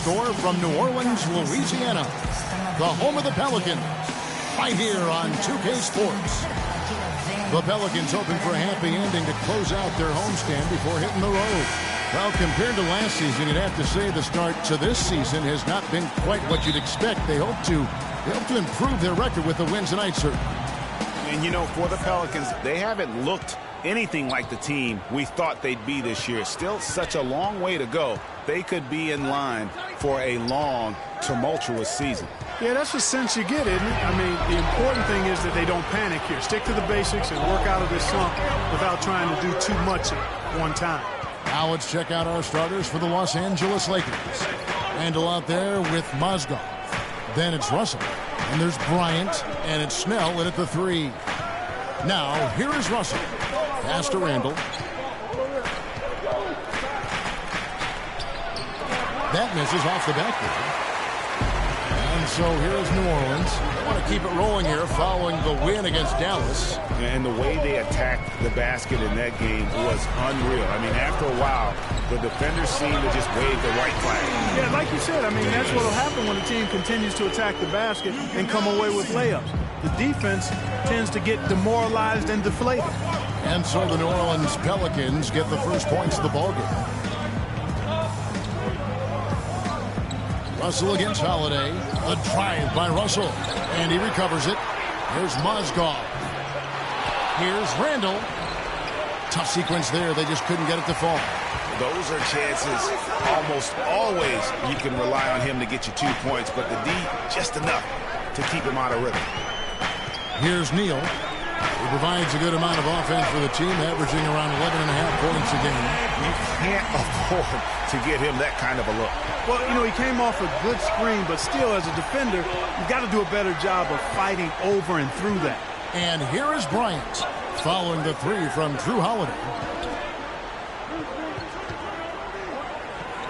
score from New Orleans, Louisiana, the home of the Pelicans, right here on 2K Sports. The Pelicans hoping for a happy ending to close out their homestand before hitting the road. Well, compared to last season, you'd have to say the start to this season has not been quite what you'd expect. They hope to improve their record with the win tonight, certainly. And, you know, for the Pelicans, they haven't looked anything like the team we thought they'd be this year. Still such a long way to go. They could be in line for a long, tumultuous season. Yeah, that's the sense you get, isn't it? I mean, the important thing is that they don't panic here. Stick to the basics and work out of this slump without trying to do too much at one time. Now let's check out our starters for the Los Angeles Lakers. Randle out there with Mozgov. Then it's Russell. And there's Bryant. And it's Snell in at the 3. Now, here is Russell. Pass to Randle. That misses off the backboard. And so here's New Orleans. They want to keep it rolling here following the win against Dallas. And the way they attacked the basket in that game was unreal. I mean, after a while, the defenders seemed to just wave the white flag. Yeah, like you said, I mean, that's what will happen when a team continues to attack the basket and come away with layups. The defense tends to get demoralized and deflated. And so the New Orleans Pelicans get the first points of the ballgame. Russell against Holiday. A drive by Russell. And he recovers it. Here's Mozgov. Here's Randle. Tough sequence there. They just couldn't get it to fall. Those are chances almost always you can rely on him to get you 2 points, but the D just enough to keep him out of rhythm. Here's Neal. He provides a good amount of offense for the team, averaging around 11.5 points a game. You can't afford to get him that kind of a look. Well, you know, he came off a good screen, but still, as a defender, you've got to do a better job of fighting over and through that. And here is Bryant, following the 3 from Drew Holiday.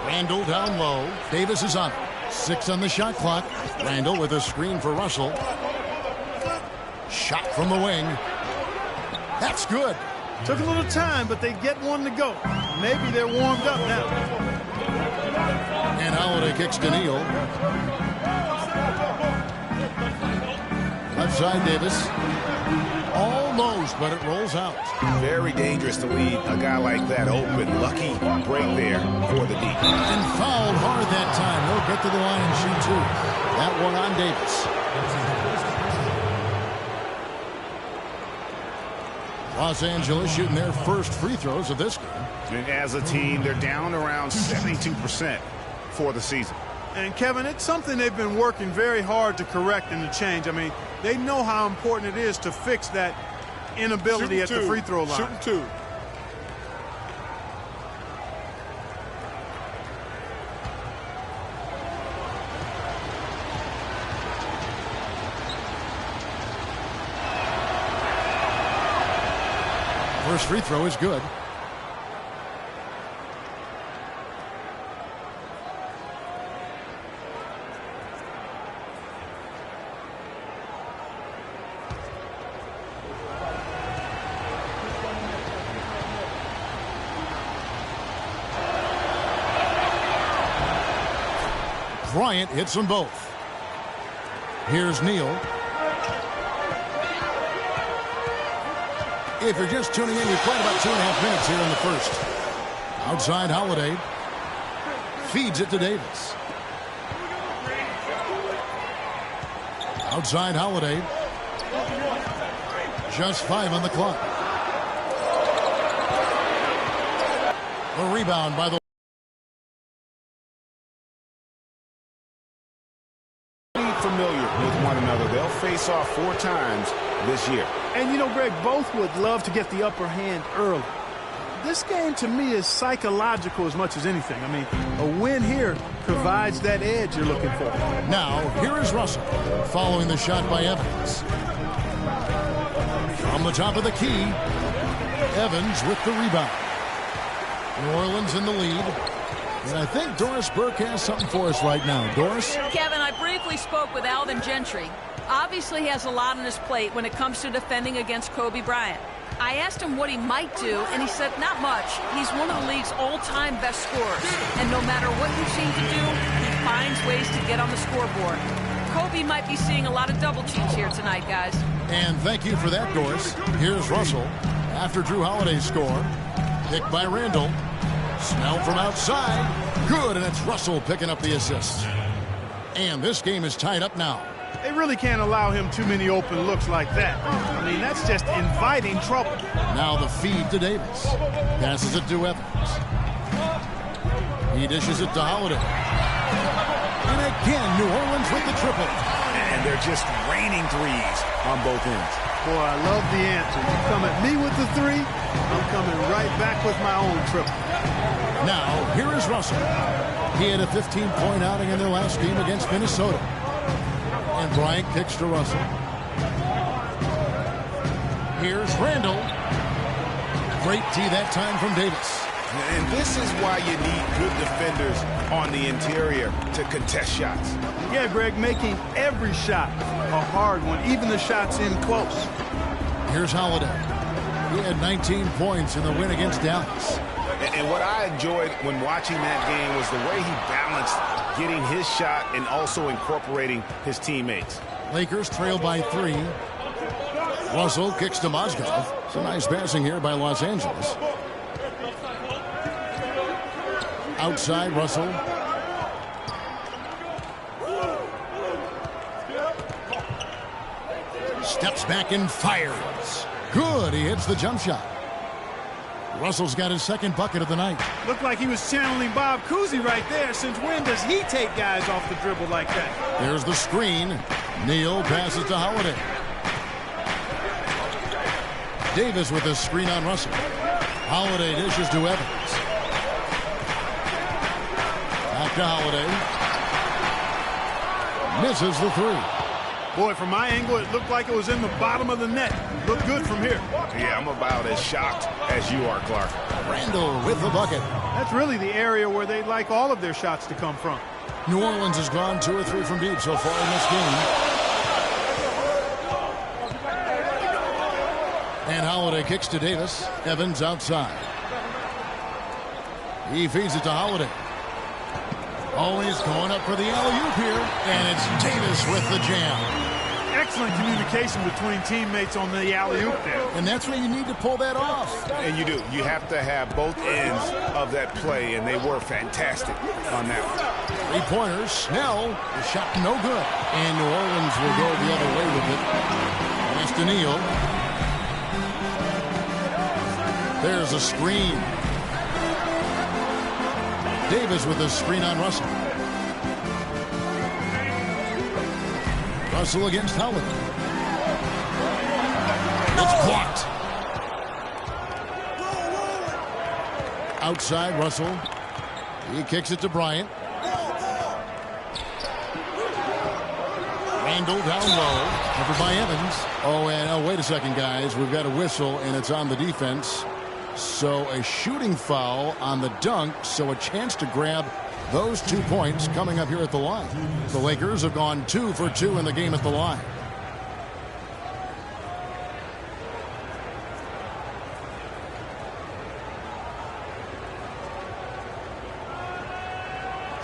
Randle down low. Davis is on it. 6 on the shot clock. Randle with a screen for Russell. Shot from the wing. That's good. Took a little time, but they get one to go. Maybe they're warmed up now. And Holiday kicks to Neal. Left side, Davis. Almost, but it rolls out. Very dangerous to leave a guy like that open. Lucky break there for the D. And fouled hard that time. He'll get to the line and shoot 2. That one on Davis. Los Angeles shooting their first free throws of this game. And as a team, they're down around 72% for the season. And, Kevin, it's something they've been working very hard to correct and to change. I mean, they know how important it is to fix that inability at the free throw line. Shooting 2. First free throw is good. Bryant hits them both. Here's Neal. If you're just tuning in, we've played about 2.5 minutes here in the first. Outside Holiday. Feeds it to Davis. Outside Holiday. Just 5 on the clock. A rebound by the familiar with one another. They'll face off 4 times this year. And, you know, Greg, both would love to get the upper hand early. This game, to me, is psychological as much as anything. I mean, a win here provides that edge you're looking for. Now, here is Russell, following the shot by Evans. From the top of the key, Evans with the rebound. New Orleans in the lead. And I think Doris Burke has something for us right now. Doris? Kevin, I briefly spoke with Alvin Gentry. Obviously he has a lot on his plate when it comes to defending against Kobe Bryant. I asked him what he might do, and he said not much. He's one of the league's all-time best scorers, and no matter what you seem to do, he ways to get on the scoreboard. Kobe might be seeing a lot of double teams here tonight, guys. And thank you for that, Doris. Here's Russell after Drew Holiday's score. Picked by Randall. Snell from outside. Good, and it's Russell picking up the assist. And this game is tied up now. They really can't allow him too many open looks like that. I mean, that's just inviting trouble. Now the feed to Davis. Passes it to Evans. He dishes it to Holiday. And again, New Orleans with the triple. And they're just raining threes on both ends. Boy, I love the answer. You come at me with the three, I'm coming right back with my own triple. Now, here is Russell. He had a 15-point outing in their last game against Minnesota. And Bryant kicks to Russell. Here's Randall. Great tee that time from Davis. And this is why you need good defenders on the interior to contest shots. Yeah, Greg, making every shot a hard one, even the shots in close. Here's Holiday. He had 19 points in the win against Dallas. And what I enjoyed when watching that game was the way he balanced getting his shot and also incorporating his teammates. Lakers trail by 3. Russell kicks to Mozgov. Some nice passing here by Los Angeles. Outside, Russell. Steps back and fires. Good, he hits the jump shot. Russell's got his second bucket of the night. Looked like he was channeling Bob Cousy right there. Since when does he take guys off the dribble like that? There's the screen. Neal passes to Holiday. Davis with a screen on Russell. Holiday dishes to Evans. Back to Holiday. Misses the three. Boy, from my angle, it looked like it was in the bottom of the net. Looked good from here. Yeah, I'm about as shocked as you are, Clark. Randall with the bucket. That's really the area where they'd like all of their shots to come from. New Orleans has gone 2 or 3 from deep so far in this game. And Holiday kicks to Davis. Evans outside. He feeds it to Holiday. Always going up for the alley-oop here. And it's Davis with the jam. Excellent communication between teammates on the alley-oop there. And that's where you need to pull that off. And you do. You have to have both ends of that play, and they were fantastic on that one. 3-pointers. Snell. The shot no good. And New Orleans will go the other way with it. Pass to Neal. There's a screen. Davis with a screen on Russell. Russell against Howard. It's blocked. Outside, Russell. He kicks it to Bryant. Randall down low. Covered by Evans. Oh, and wait a second, guys. We've got a whistle, and it's on the defense. So a shooting foul on the dunk, so a chance to grab those 2 points coming up here at the line. The Lakers have gone 2 for 2 in the game at the line.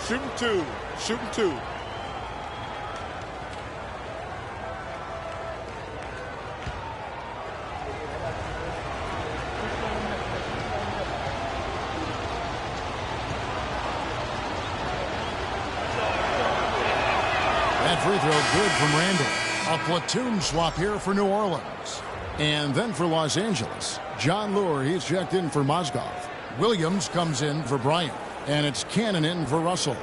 Shooting two. Shooting two. Free throw good from Randall. A platoon swap here for New Orleans. And then for Los Angeles, John Lure, he's checked in for Mozgov. Williams comes in for Bryant. And it's Cannon in for Russell.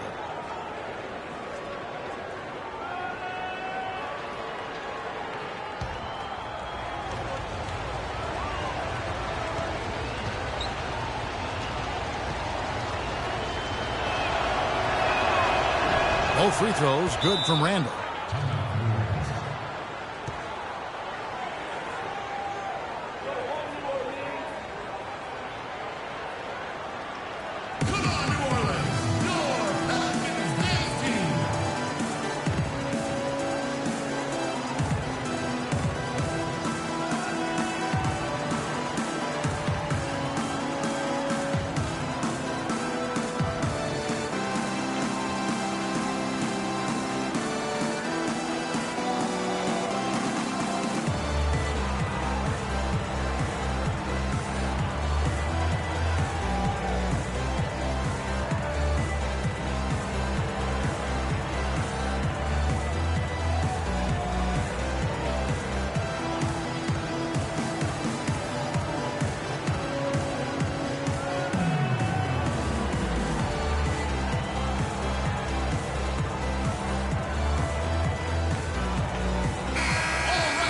Both free throws good from Randall.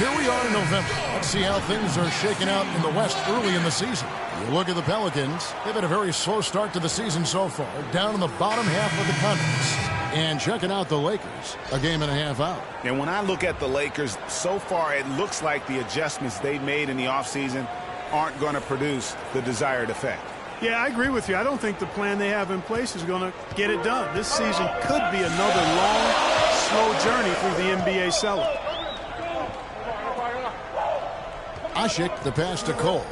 Here we are in November. Let's see how things are shaking out in the West early in the season. You look at the Pelicans. They've had a very slow start to the season so far, down in the bottom half of the conference. And checking out the Lakers, a game and a half out. And when I look at the Lakers, so far it looks like the adjustments they made in the offseason aren't going to produce the desired effect. Yeah, I agree with you. I don't think the plan they have in place is going to get it done. This season could be another long, slow journey through the NBA cellar. Asik, the pass to Cole.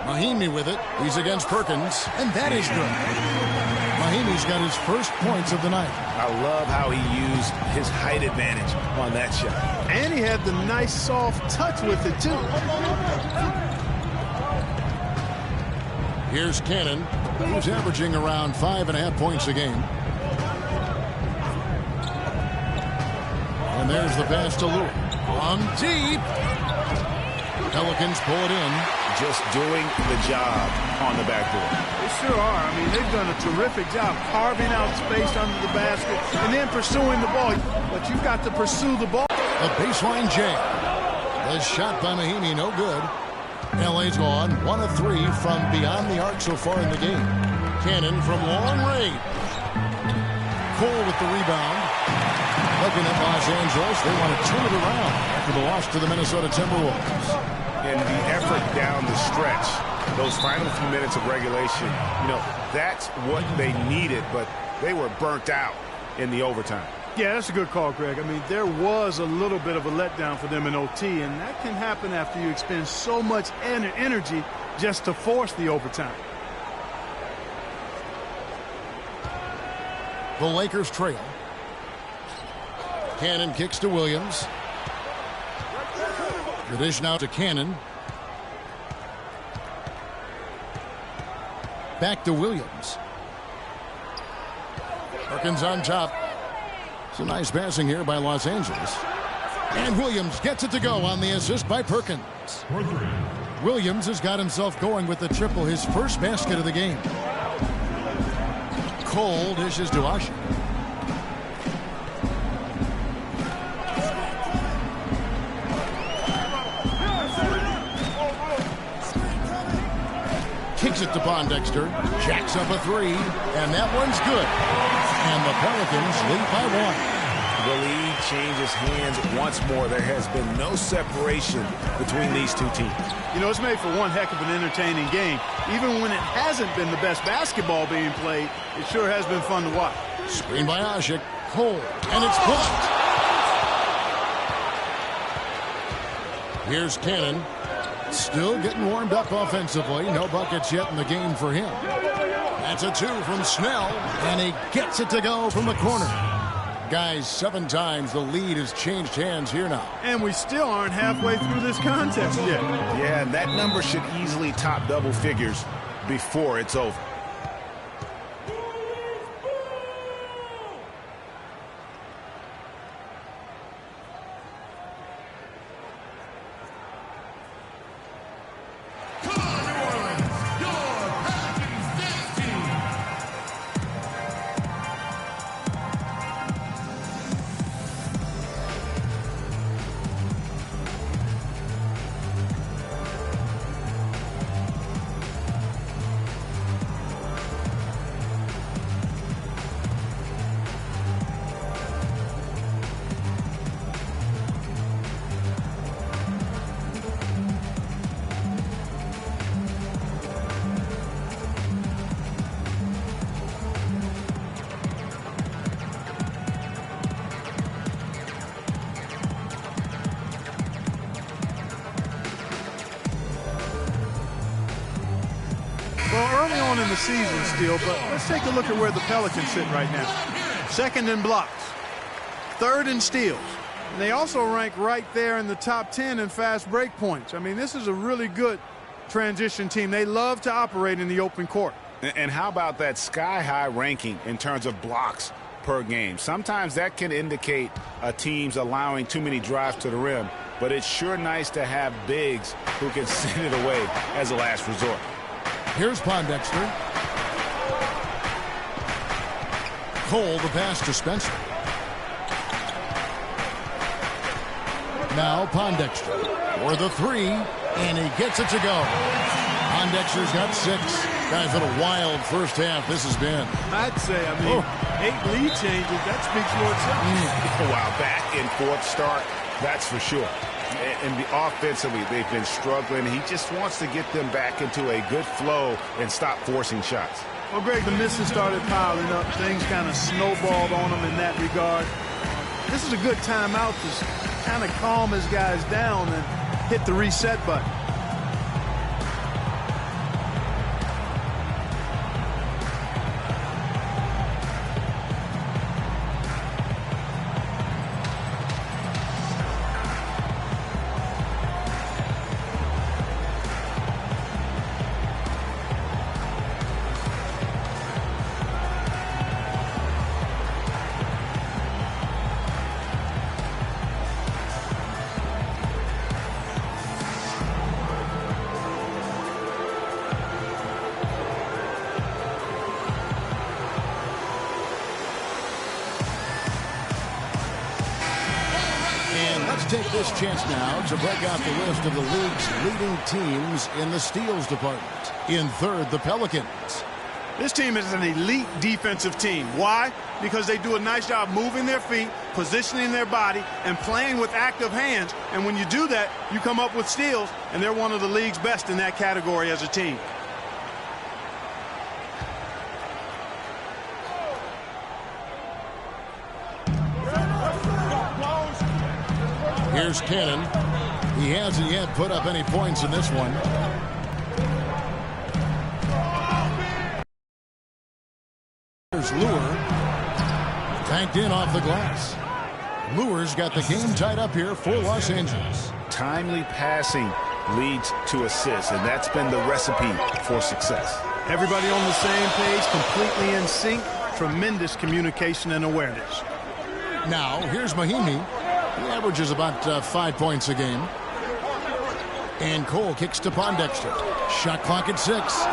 Mahinmi with it. He's against Perkins, and that is good. Mahinmi's got his first points of the night. I love how he used his height advantage on that shot. And he had the nice soft touch with it, too. Here's Cannon, who's averaging around 5.5 points a game. And there's the pass to Lue. From deep. Pelicans pull it in. Just doing the job on the backboard. They sure are. I mean, they've done a terrific job carving out space under the basket and then pursuing the ball. But you've got to pursue the ball. A baseline jam. The shot by Mahinmi, no good. LA's gone 1 of 3 from beyond the arc so far in the game. Cannon from long range. Cole with the rebound. Looking at Los Angeles, they want to turn it around after the loss to the Minnesota Timberwolves. And the effort down the stretch, those final few minutes of regulation, that's what they needed, but they were burnt out in the overtime. Yeah, that's a good call, Greg. I mean, there was a little bit of a letdown for them in OT, and that can happen after you expend so much energy just to force the overtime. The Lakers trail. Cannon kicks to Williams. The dish now to Cannon. Back to Williams. Perkins on top. Some nice passing here by Los Angeles. And Williams gets it to go on the assist by Perkins. Williams has got himself going with the triple, his first basket of the game. Cole dishes to Asik. Kicks it to Pondexter. Jacks up a 3. And that one's good. And the Pelicans lead by 1. The lead changes hands once more. There has been no separation between these two teams. It's made for one heck of an entertaining game. Even when it hasn't been the best basketball being played, it sure has been fun to watch. Screen by Asik. Cole. And it's blocked. Here's Cannon. Still getting warmed up offensively. No buckets yet in the game for him. That's a 2 from Snell. And he gets it to go from the corner. Guys, 7 times the lead has changed hands here now. And we still aren't halfway through this contest yet. Yeah, and that number should easily top double figures before it's over. Well, early on in the season still, but let's take a look at where the Pelicans sit right now. 2nd in blocks, 3rd in steals. And they also rank right there in the top 10 in fast break points. I mean, this is a really good transition team. They love to operate in the open court. And how about that sky-high ranking in terms of blocks per game? Sometimes that can indicate a team's allowing too many drives to the rim, but it's sure nice to have bigs who can send it away as a last resort. Here's Pondexter. Cole, the pass to Spencer. Now Pondexter for the three, and he gets it to go. Pondexter's got 6. Guys, what a wild first half this has been. I'd say, 8 lead changes, that speaks for itself. Wow, back and forth start, that's for sure. And offensively, they've been struggling. He just wants to get them back into a good flow and stop forcing shots. Well, Greg, the misses started piling up. Things kind of snowballed on them in that regard. This is a good timeout to kind of calm his guys down and hit the reset button. Take this chance now to break out the list of the league's leading teams in the steals department. In third, the Pelicans. This team is an elite defensive team. Why? Because they do a nice job moving their feet, positioning their body, and playing with active hands. And when you do that, you come up with steals, and they're one of the league's best in that category as a team. Here's Cannon. He hasn't yet put up any points in this one. Here's Lure. Tanked in off the glass. Lure's got the game tied up here for Los Angeles. Timely passing leads to assists, and that's been the recipe for success. Everybody on the same page, completely in sync. Tremendous communication and awareness. Now, here's Mahimi. He averages about 5 points a game. And Cole kicks to Pondexter. Shot clock at 6.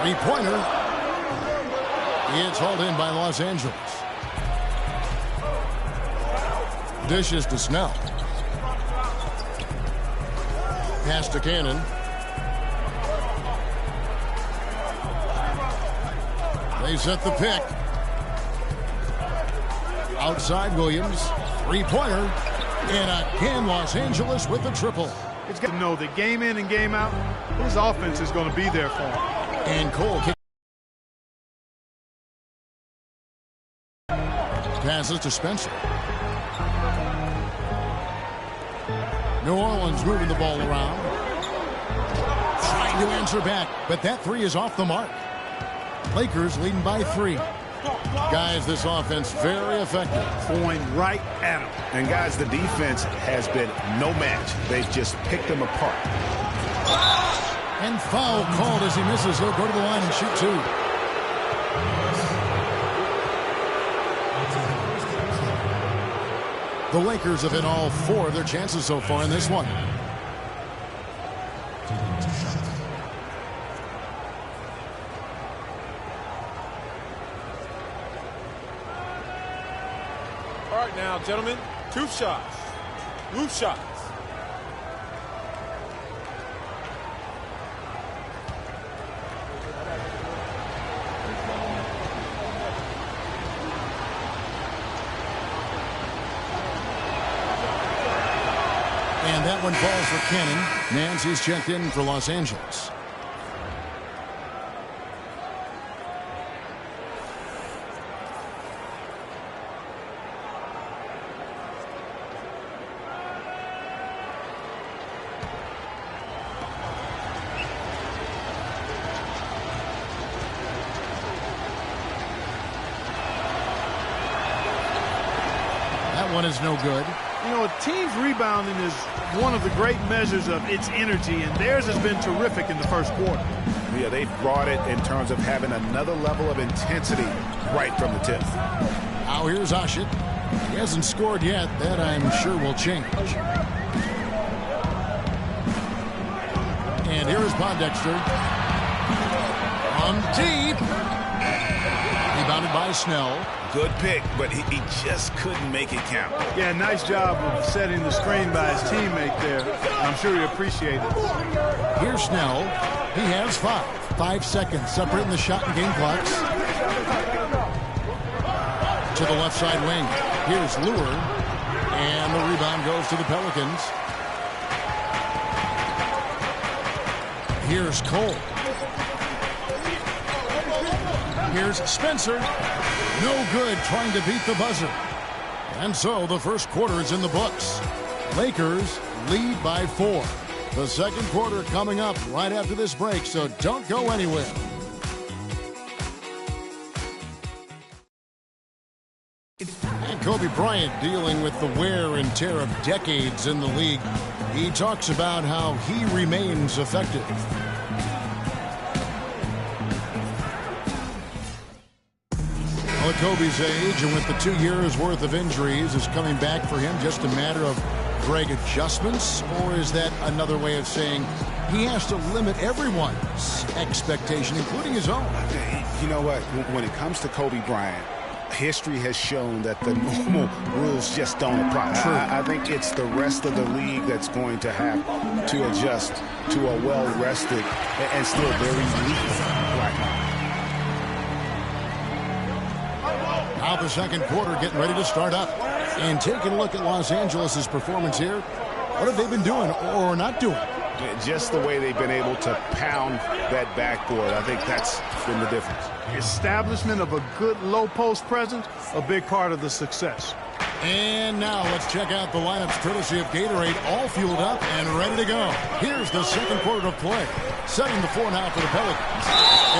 Three-pointer. It's hauled in by Los Angeles. Dishes to Snell. Pass to Cannon. They set the pick. Outside Williams, three-pointer, and again Los Angeles with the triple. It's got to know that game in and game out, his offense is going to be there for him. And Cole passes to Spencer. New Orleans moving the ball around. Trying to answer back, but that three is off the mark. Lakers leading by 3. Guys, this offense very effective. Going right at him. And guys, the defense has been no match. They've just picked them apart. And foul called as he misses. He'll go to the line and shoot 2. The Lakers have hit all 4 of their chances so far in this one. All right now, gentlemen, 2 shots. Roof shots. And that one falls for Cannon. Nancy's checked in for Los Angeles. That one is no good. You know, a team's rebounding is one of the great measures of its energy, and theirs has been terrific in the first quarter. Yeah, they've brought it in terms of having another level of intensity right from the tip. Now here's Ashit. He hasn't scored yet. That I'm sure will change. And here is Pondexter. On deep. Rebounded by by Snell. Good pick, but he just couldn't make it count. Yeah, nice job of setting the screen by his teammate there. I'm sure he appreciated it. Here's Snell. He has 5 seconds separating the shot and game clocks. To the left side wing. Here's Lure. And the rebound goes to the Pelicans. Here's Cole. Here's Spencer. No good trying to beat the buzzer. And so the first quarter is in the books. Lakers lead by 4. The second quarter coming up right after this break, so don't go anywhere. And Kobe Bryant dealing with the wear and tear of decades in the league. He talks about how he remains effective. Well, at Kobe's age and with the 2 years worth of injuries, is coming back for him just a matter of Greg adjustments, or is that another way of saying he has to limit everyone's expectation, including his own? You know what? When it comes to Kobe Bryant, history has shown that the normal rules just don't apply. I think it's the rest of the league that's going to have to adjust to a well-rested and still very lethal Black Mamba. Now the second quarter getting ready to start up. And taking a look at Los Angeles' performance here, what have they been doing or not doing? Just the way they've been able to pound that backboard. I think that's been the difference. Establishment of a good low post presence, a big part of the success. And now let's check out the lineups courtesy of Gatorade, all fueled up and ready to go. Here's the second quarter of play. Setting the floor now for the Pelicans.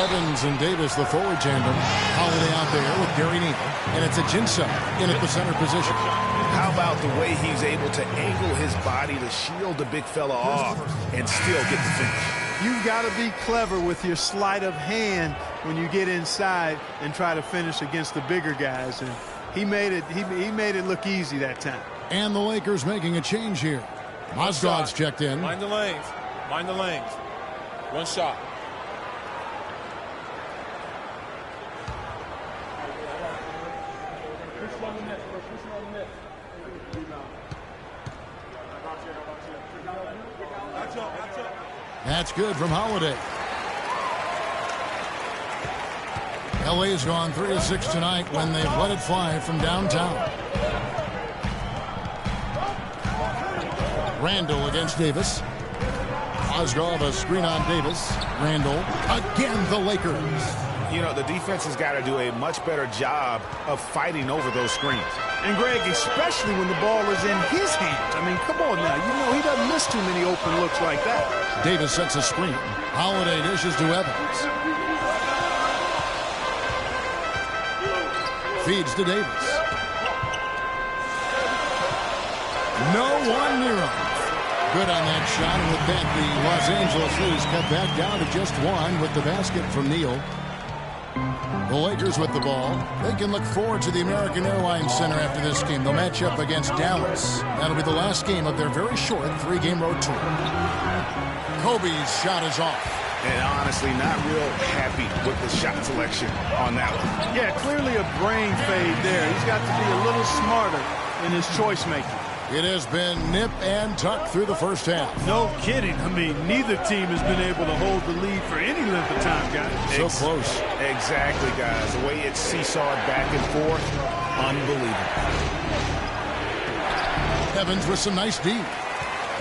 Evans and Davis, the forward tandem. Holiday out there with Gary Neal. And it's Ajinça in at the center position. How about the way he's able to angle his body to shield the big fella off and still get the finish? You've got to be clever with your sleight of hand when you get inside and try to finish against the bigger guys. And he made it look easy that time. And the Lakers making a change here. Mozgov's checked in. Mind the lanes. Mind the lanes. One shot. That's good from Holiday. LA's gone 3 of 6 tonight when they've let it fly from downtown. Randall against Davis. Mozgov, a screen on Davis. Randall again, the Lakers. You know, the defense has got to do a much better job of fighting over those screens. And Greg, especially when the ball is in his hands. I mean, come on now. You know he doesn't miss too many open looks like that. Davis sets a screen. Holiday dishes to Evans. Feeds to Davis. No one near him. Good on that shot. And with that, the Los Angeles lead is cut back down to just 1 with the basket from Neal. The Lakers with the ball. They can look forward to the American Airlines Center after this game. They'll match up against Dallas. That'll be the last game of their very short 3-game road tour. Kobe's shot is off. And honestly, not real happy with the shot selection on that one. Yeah, clearly a brain fade there. He's got to be a little smarter in his choice making. It has been nip and tuck through the first half. No kidding. I mean, neither team has been able to hold the lead for any length of time, guys. So close. Exactly, guys. The way it's seesawed back and forth, unbelievable. Evans with some nice D.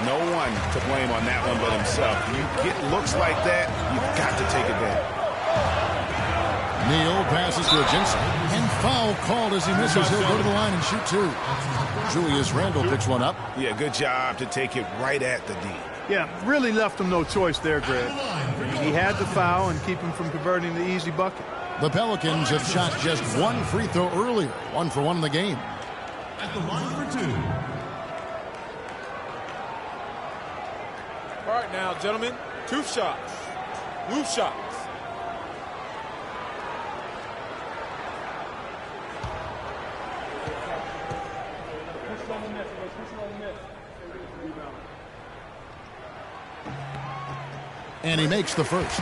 No one to blame on that one but himself. You get looks like that, you've got to take advantage. Neal passes to Ajinça. And foul called as he misses. He'll go to the line and shoot 2. Julius Randle picks one up. Yeah, good job to take it right at the D. Yeah, really left him no choice there, Greg. He had the foul and keep him from converting the easy bucket. The Pelicans have shot just 1 free throw earlier. 1 for 1 in the game. At the line for 2. All right now, gentlemen, 2 shots. Loose shots. And he makes the first.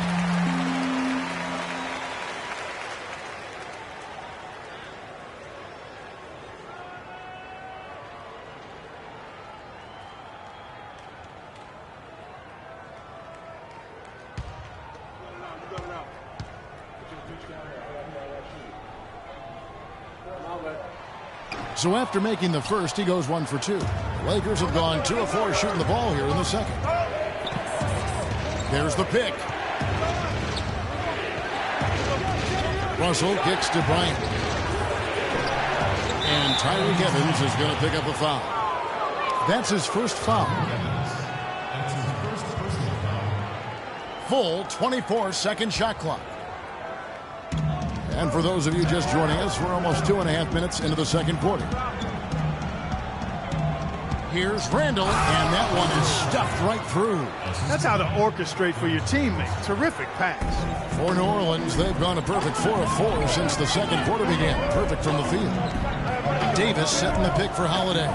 So after making the first, he goes 1 for 2. The Lakers have gone 2 of 4 shooting the ball here in the second. There's the pick. Russell kicks to Bryant. And Tyreke Evans is going to pick up a foul. That's his first foul. Full 24-second shot clock. And for those of you just joining us, we're almost 2.5 minutes into the second quarter. Here's Randall, and that one is stuffed right through. That's how to orchestrate for your teammate. Terrific pass. For New Orleans, they've gone a perfect 4 of 4 since the second quarter began. Perfect from the field. Davis setting the pick for Holiday.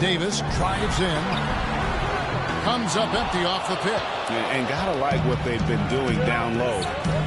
Davis drives in. Comes up empty off the pick. And gotta like what they've been doing down low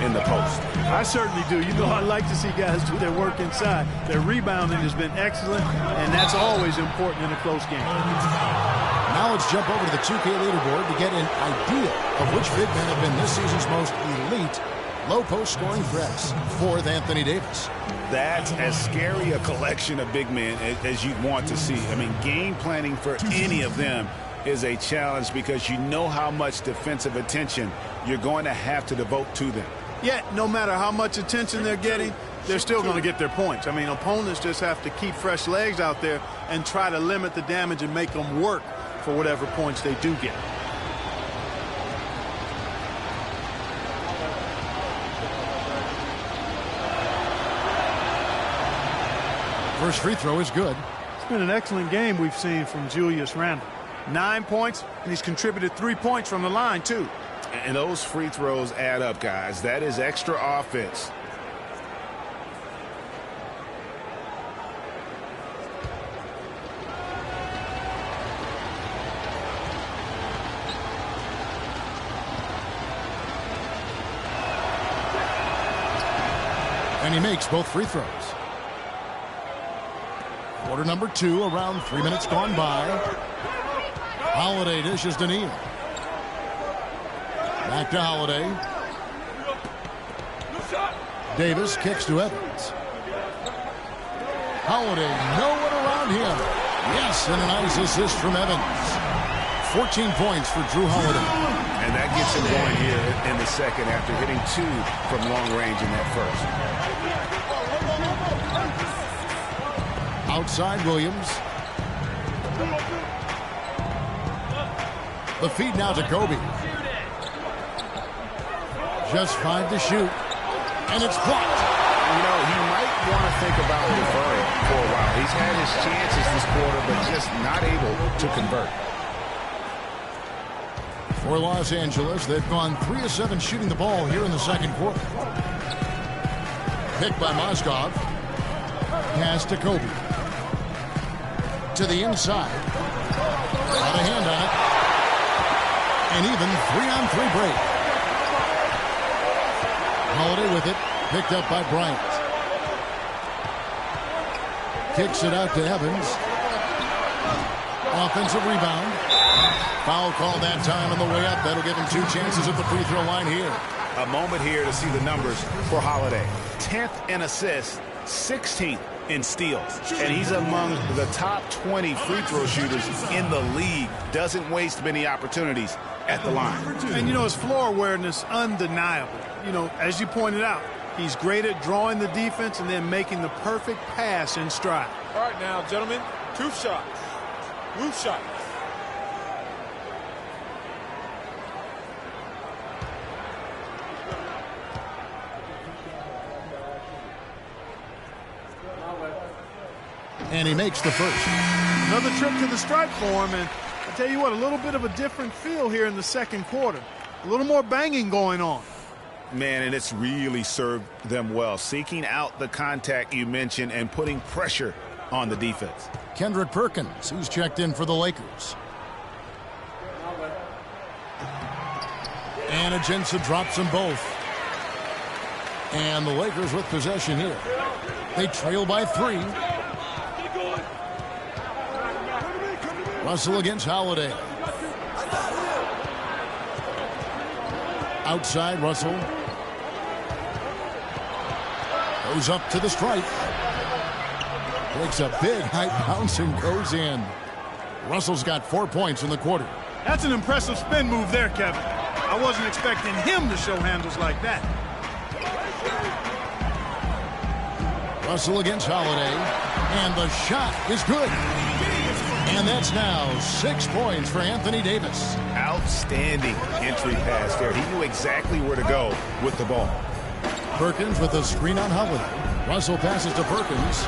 in the post. I certainly do. You know, I like to see guys do their work inside. Their rebounding has been excellent, and that's always important in a close game. Now let's jump over to the 2K leaderboard to get an idea of which big men have been this season's most elite low-post scoring threats. Fourth, Anthony Davis. That's as scary a collection of big men as you'd want to see. I mean, game planning for any of them is a challenge because you know how much defensive attention you're going to have to devote to them. Yet, no matter how much attention they're getting, they're still going to get their points. I mean, opponents just have to keep fresh legs out there and try to limit the damage and make them work for whatever points they do get. First free throw is good. It's been an excellent game we've seen from Julius Randle. 9 points, and he's contributed 3 points from the line, too. And those free throws add up, guys. That is extra offense. And he makes both free throws. Quarter number 2, around 3 minutes gone by. Holiday dishes to Neal. Back to Holiday. Davis kicks to Evans. Holiday, no one around him. Yes, and a nice assist from Evans. 14 points for Jrue Holiday. And that gets him going here in the second after hitting 2 from long range in that first. Outside Williams. The feed now to Kobe. Just 5 to shoot. And it's blocked. You know, he might want to think about deferring for a while. He's had his chances this quarter, but just not able to convert. For Los Angeles, they've gone 3 of 7 shooting the ball here in the second quarter. Picked by Mozgov. Pass to Kobe. To the inside. Got a hand on it. And even 3-on-3 break. Holiday with it. Picked up by Bryant. Kicks it out to Evans. Offensive rebound. Foul call that time on the way up. That'll give him 2 chances at the free throw line here. A moment here to see the numbers for Holiday. 10th in assists, 16th in steals. And he's among the top 20 free throw shooters in the league. Doesn't waste many opportunities at the line. And, you know, his floor awareness, undeniable. You know, as you pointed out, he's great at drawing the defense and then making the perfect pass in stride. All right, now, gentlemen, 2 shots. Roof shots. And he makes the first. Another trip to the stripe for him, and I tell you what, a little bit of a different feel here in the second quarter. A little more banging going on. Man, and it's really served them well. Seeking out the contact you mentioned and putting pressure on the defense. Kendrick Perkins, he's checked in for the Lakers. And Ajinça drops them both. And the Lakers with possession here. They trail by 3. Russell against Holiday. Outside Russell. Goes up to the stripe. Takes a big high bounce and goes in. Russell's got 4 points in the quarter. That's an impressive spin move there, Kevin. I wasn't expecting him to show handles like that. Russell against Holiday. And the shot is good. And that's now 6 points for Anthony Davis. Outstanding entry pass there. He knew exactly where to go with the ball. Perkins with a screen on Holiday. Russell passes to Perkins.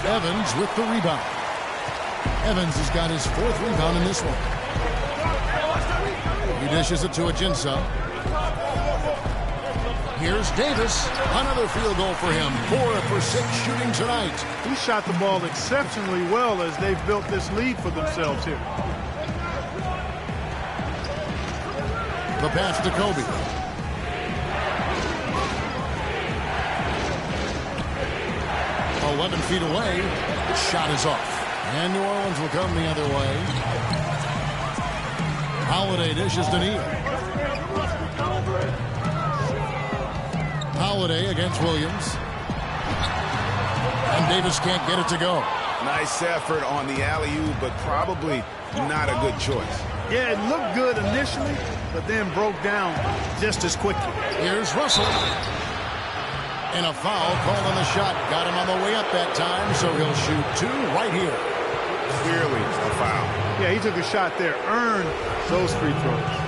Evans with the rebound. Evans has got his 4th rebound in this one. He dishes it to Ajinça. Here's Davis. Another field goal for him. 4 for 6 shooting tonight. He shot the ball exceptionally well as they've built this lead for themselves here. The pass to Kobe. "11 feet away. Shot is off. And New Orleans will come the other way. Holiday dishes to Neal. Holiday against Williams. And Davis can't get it to go. Nice effort on the alley-oop, but probably not a good choice. Yeah, it looked good initially, but then broke down just as quickly. Here's Russell. And a foul called on the shot. Got him on the way up that time, so he'll shoot 2 right here. Clearly a foul. Yeah, he took a shot there, earned those free throws.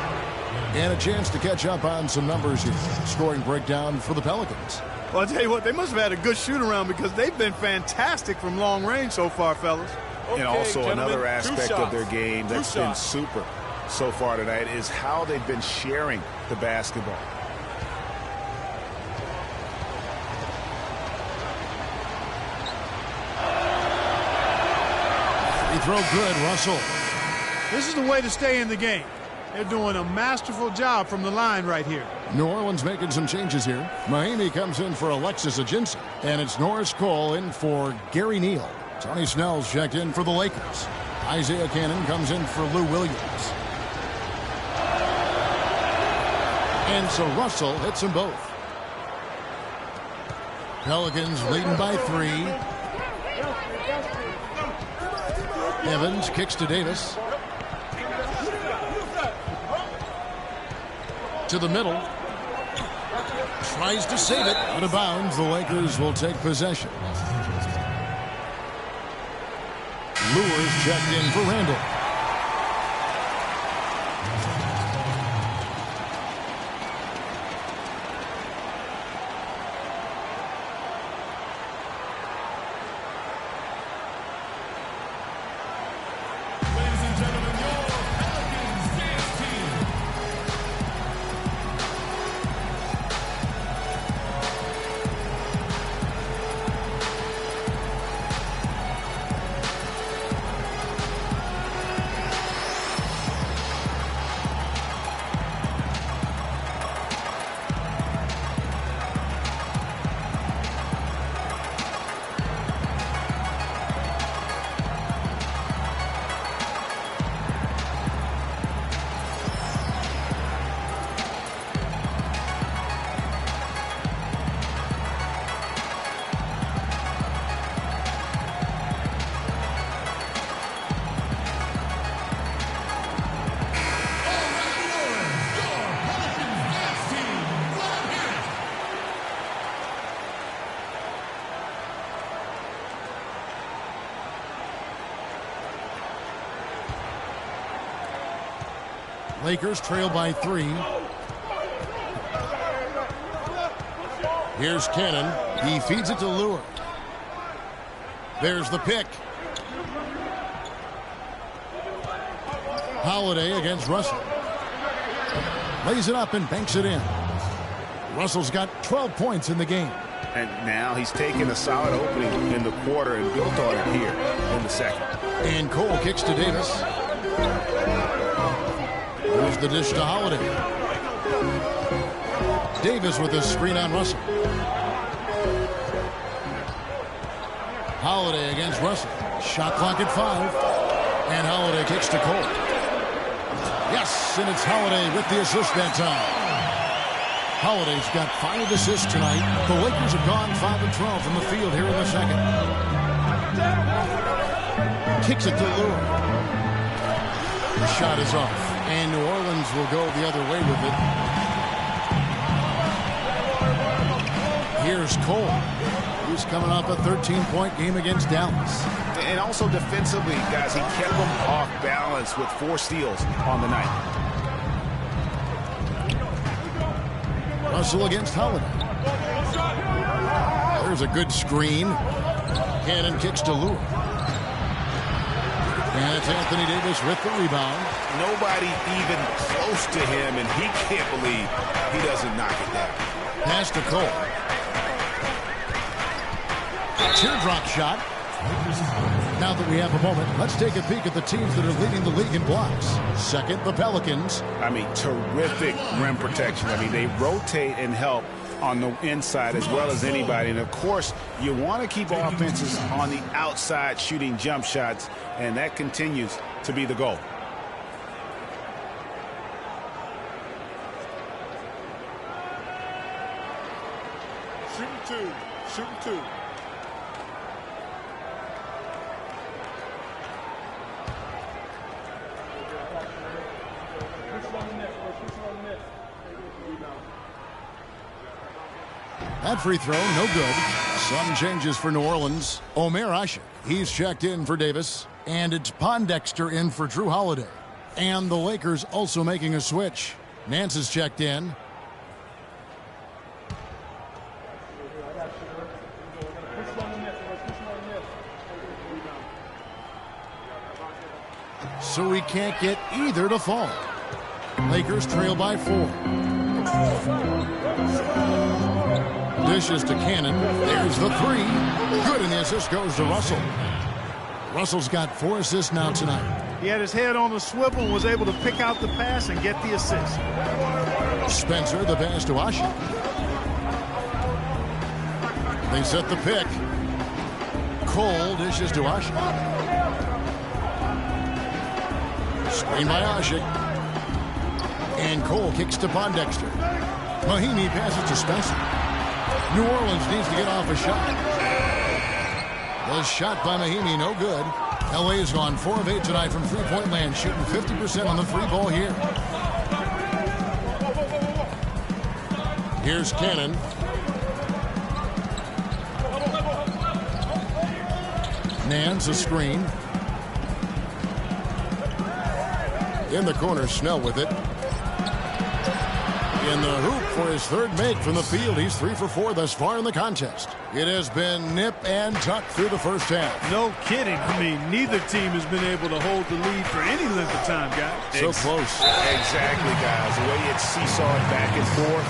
And a chance to catch up on some numbers here. Scoring breakdown for the Pelicans. Well, I'll tell you what, they must have had a good shoot-around because they've been fantastic from long range so far, fellas. And also gentlemen, another aspect of their game that's been shots. super so far tonight is how they've been sharing the basketball. Free throw good, Russell. This is the way to stay in the game. They're doing a masterful job from the line right here. New Orleans making some changes here. Miami comes in for Alexis Ajinça. And it's Norris Cole in for Gary Neal. Tony Snell's checked in for the Lakers. Isaiah Cannon comes in for Lou Williams. And so Russell hits them both. Pelicans leading by 3. Evans kicks to Davis. To the middle. Tries to save it. Out of bounds. The Lakers will take possession. Lewis checked in for Randall. Lakers trail by 3. Here's Cannon. He feeds it to Lure. There's the pick. Holiday against Russell. Lays it up and banks it in. Russell's got 12 points in the game. And now he's taken a solid opening in the quarter and built on it here in the second. And Cole kicks to Davis. Here's the dish to Holiday. Davis with a screen on Russell. Holiday against Russell. Shot clock at 5. And Holiday kicks to Cole. Yes, and it's Holiday with the assist that time. Holiday's got 5 assists tonight. The Lakers have gone 5 of 12 from the field here in the second. Kicks it to Lure. The shot is off, and New Orleans will go the other way with it. Here's Cole. He's coming off a 13-point game against Dallas. And also defensively, guys, he kept them off balance with 4 steals on the night. Russell against Holiday. There's a good screen. Cannon kicks to Lure. And it's Anthony Davis with the rebound. Nobody even close to him, and he can't believe he doesn't knock it down. Pass to Cole. Teardrop shot. Now that we have a moment, let's take a peek at the teams that are leading the league in blocks. Second, the Pelicans. I mean, terrific rim protection. I mean, they rotate and help on the inside as well as anybody. And, of course, you want to keep offenses on the outside shooting jump shots, and that continues to be the goal. Shooting 2. Shooting 2. That free throw, no good. Some changes for New Orleans. Omer Asik, he's checked in for Davis. And it's Pondexter in for Drew Holiday. And the Lakers also making a switch. Nance is checked in. So we can't get either to fall. Lakers trail by 4. Dishes to Cannon. There's the 3. Good, and the assist goes to Russell. Russell's got 4 assists now tonight. He had his head on the swivel and was able to pick out the pass and get the assist. Spencer, the pass to Asik. They set the pick. Cole dishes to Asik. Screen by Asik. And Cole kicks to Pondexter. Mahinmi passes to Spencer. New Orleans needs to get off a shot. The shot by Mahinmi, no good. LA has gone 4 of 8 tonight from three-point land, shooting 50% on the free ball here. Here's Cannon. Nance, a screen. In the corner, Snell with it. In the hoop for his 3rd make from the field. He's 3 for 4 thus far in the contest. It has been nip and tuck through the first half. No kidding. I mean, neither team has been able to hold the lead for any length of time, guys. So close. Exactly, guys. The way it's seesawed back and forth,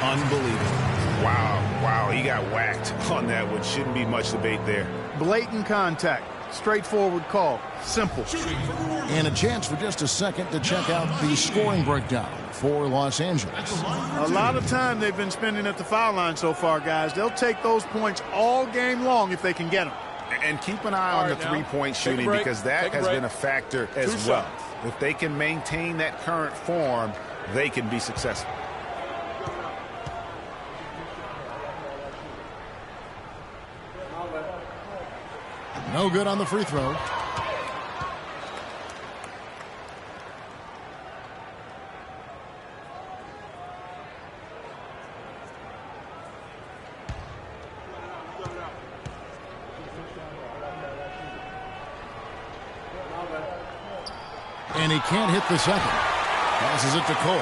unbelievable. Wow, he got whacked on that one. Shouldn't be much debate there. Blatant contact. Straightforward call. Simple. And a chance for just a second to check out the scoring breakdown for Los Angeles. A lot of time they've been spending at the foul line so far, guys. They'll take those points all game long if they can get them. And keep an eye on the three-point shooting because that has been a factor as well. If they can maintain that current form, they can be successful. No good on the free throw. And he can't hit the second. Passes it to Cole.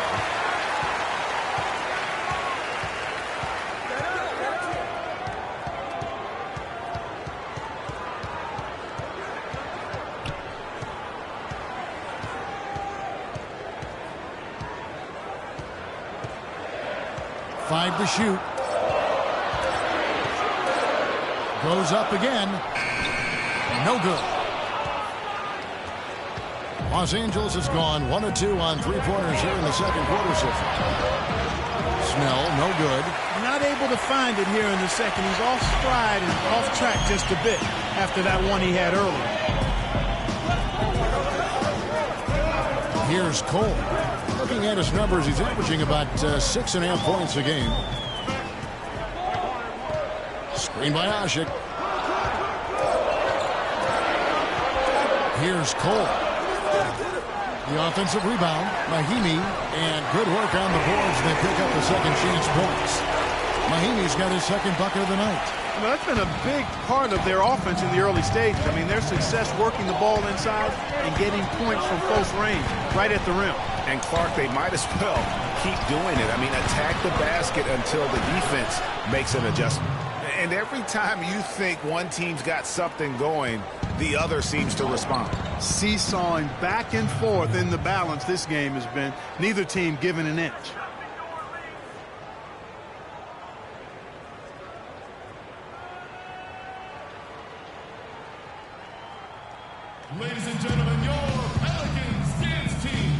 Five to shoot. Goes up again. No good. Los Angeles has gone 1 of 2 on three-pointers here in the second quarter so far. Snell, no good. Not able to find it here in the second. He's off stride and off track just a bit after that one he had earlier. Here's Cole. Looking at his numbers, he's averaging about 6.5 points a game. Screen by Asik. Here's Cole. The offensive rebound, Mahinmi, and good work on the boards. They pick up the second chance points. Mahinmi's got his second bucket of the night. Well, that's been a big part of their offense in the early stages. I mean, their success working the ball inside and getting points from close range, right at the rim. And Clark, they might as well keep doing it. I mean, attack the basket until the defense makes an adjustment. And every time you think one team's got something going, the other seems to respond. Seesawing back and forth in the balance this game has been. Neither team giving an inch. Ladies and gentlemen, your Pelicans dance team.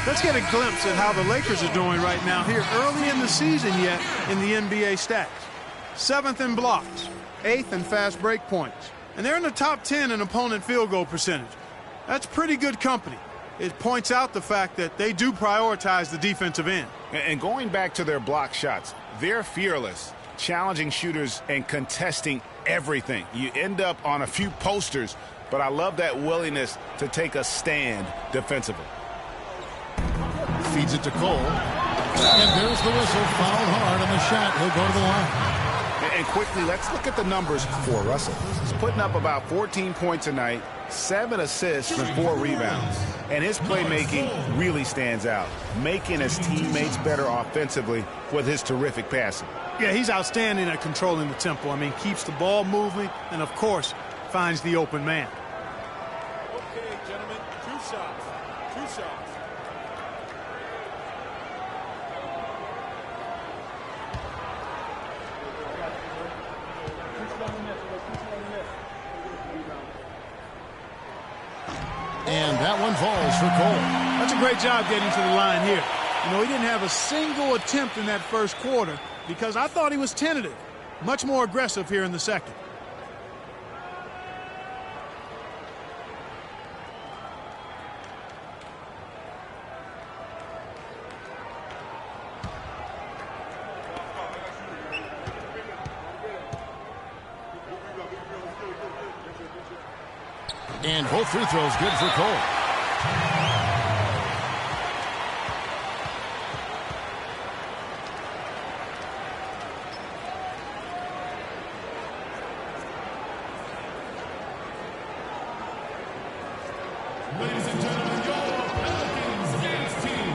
Let's get a glimpse at how the Lakers are doing right now here early in the season yet in the NBA stats. 7th in blocks, 8th in fast break points, and they're in the top 10 in opponent field goal percentage. That's pretty good company. It points out the fact that they do prioritize the defensive end. And going back to their block shots, they're fearless, challenging shooters and contesting everything. You end up on a few posters, but I love that willingness to take a stand defensively. Feeds it to Cole. And there's the whistle. Fouled hard on the shot. He'll go to the line. And quickly, let's look at the numbers for Russell. He's putting up about 14 points a night, 7 assists and 4 rebounds. And his playmaking really stands out, making his teammates better offensively with his terrific passing. Yeah, he's outstanding at controlling the tempo. I mean, keeps the ball moving and, of course, finds the open man. Okay, gentlemen, 2 shots. 2 shots. And that one falls for Cole. That's a great job getting to the line here. You know, he didn't have a single attempt in that first quarter because I thought he was tentative. Much more aggressive here in the second. And both free throws good for Cole. Ladies and gentlemen, your Pelicans dance team.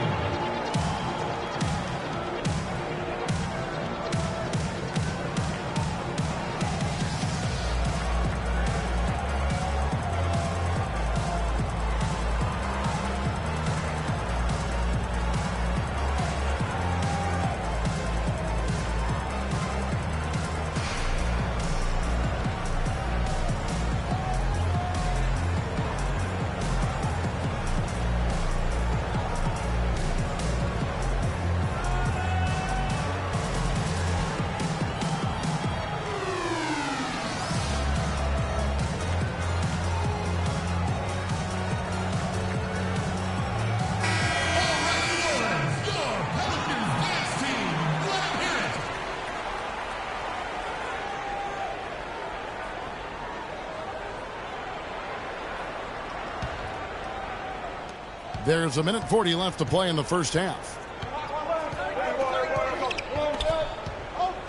There's 1:40 left to play in the first half.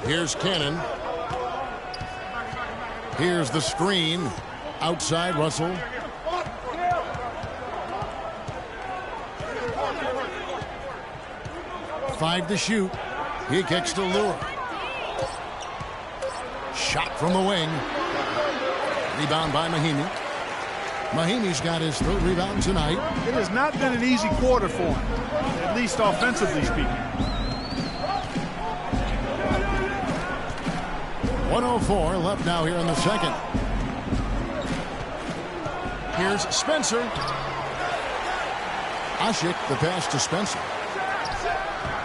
Here's Cannon. Here's the screen. Outside, Russell. 5 to shoot. He kicks to Lure. Shot from the wing. Rebound by Mahinmi. Mahinmi's got his 3rd rebound tonight. It has not been an easy quarter for him, at least offensively speaking. 1:04 left now here in the second. Here's Spencer. Asik, the pass to Spencer.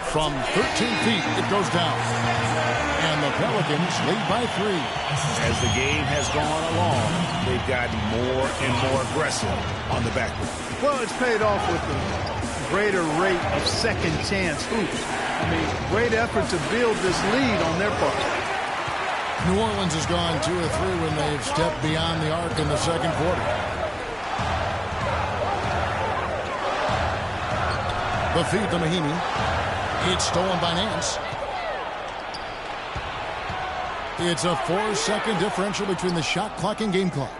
From 13 feet, it goes down. And the Pelicans lead by 3. As the game has gone along, they've gotten more and more aggressive on the backboard. Well, it's paid off with a greater rate of second chance hoops. I mean, great effort to build this lead on their part. New Orleans has gone 2 of 3 when they've stepped beyond the arc in the second quarter. The feed to Mahinmi. It's stolen by Nance. It's a 4-second differential between the shot clock and game clock.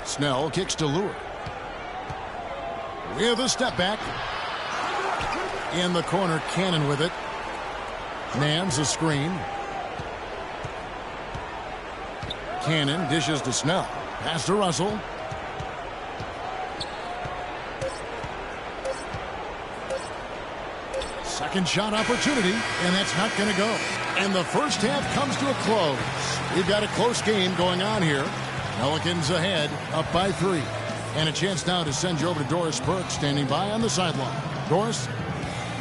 Snell kicks to Lure. With a step back. In the corner, Cannon with it. Nance a screen. Cannon dishes to Snell. Pass to Russell. Second shot opportunity, and that's not going to go. And the first half comes to a close. We've got a close game going on here. Pelicans ahead, up by 3. And a chance now to send you over to Doris Burke, standing by on the sideline. Doris?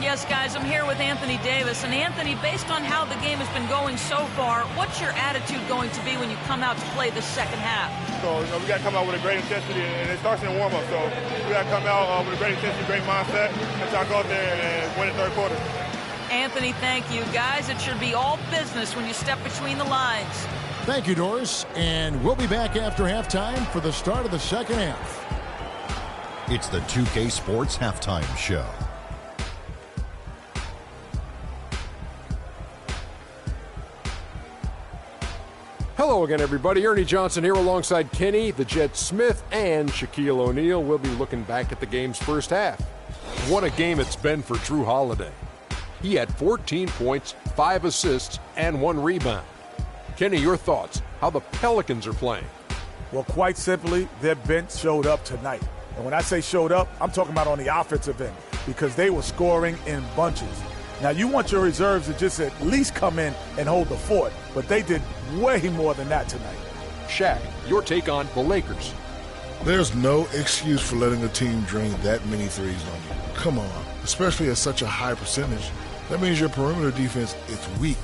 Yes, guys, I'm here with Anthony Davis. And Anthony, based on how the game has been going so far, what's your attitude going to be when you come out to play the second half? So, we got to come out with a great intensity, and it starts in the warm-up. So, we got to come out with a great intensity, great mindset, and try to go out there and win the 3rd quarter. Anthony, thank you. Guys, it should be all business when you step between the lines. Thank you, Doris. And we'll be back after halftime for the start of the second half. It's the 2K Sports Halftime Show. Hello again, everybody. Ernie Johnson here alongside Kenny, the Jet Smith, and Shaquille O'Neal. We'll be looking back at the game's first half. What a game it's been for Drew Holiday. He had 14 points, 5 assists, and 1 rebound. Kenny, your thoughts, how the Pelicans are playing? Well, quite simply, their bench showed up tonight. And when I say showed up, I'm talking about on the offensive end, because they were scoring in bunches. Now, you want your reserves to just at least come in and hold the fort, but they did way more than that tonight. Shaq, your take on the Lakers. There's no excuse for letting a team drain that many threes on you. Come on, especially at such a high percentage. That means your perimeter defense is weak.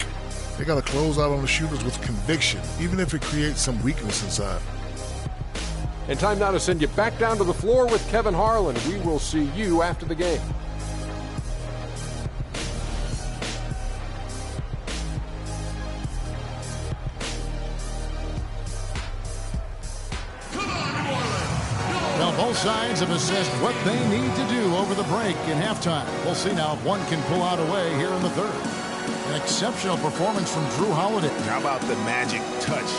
They got to close out on the shooters with conviction, even if it creates some weakness inside. And time now to send you back down to the floor with Kevin Harlan. We will see you after the game. Well, both sides have assessed what they need to do over the break in halftime. We'll see now if one can pull out a way here in the third. An exceptional performance from Drew Holiday. How about the magic touch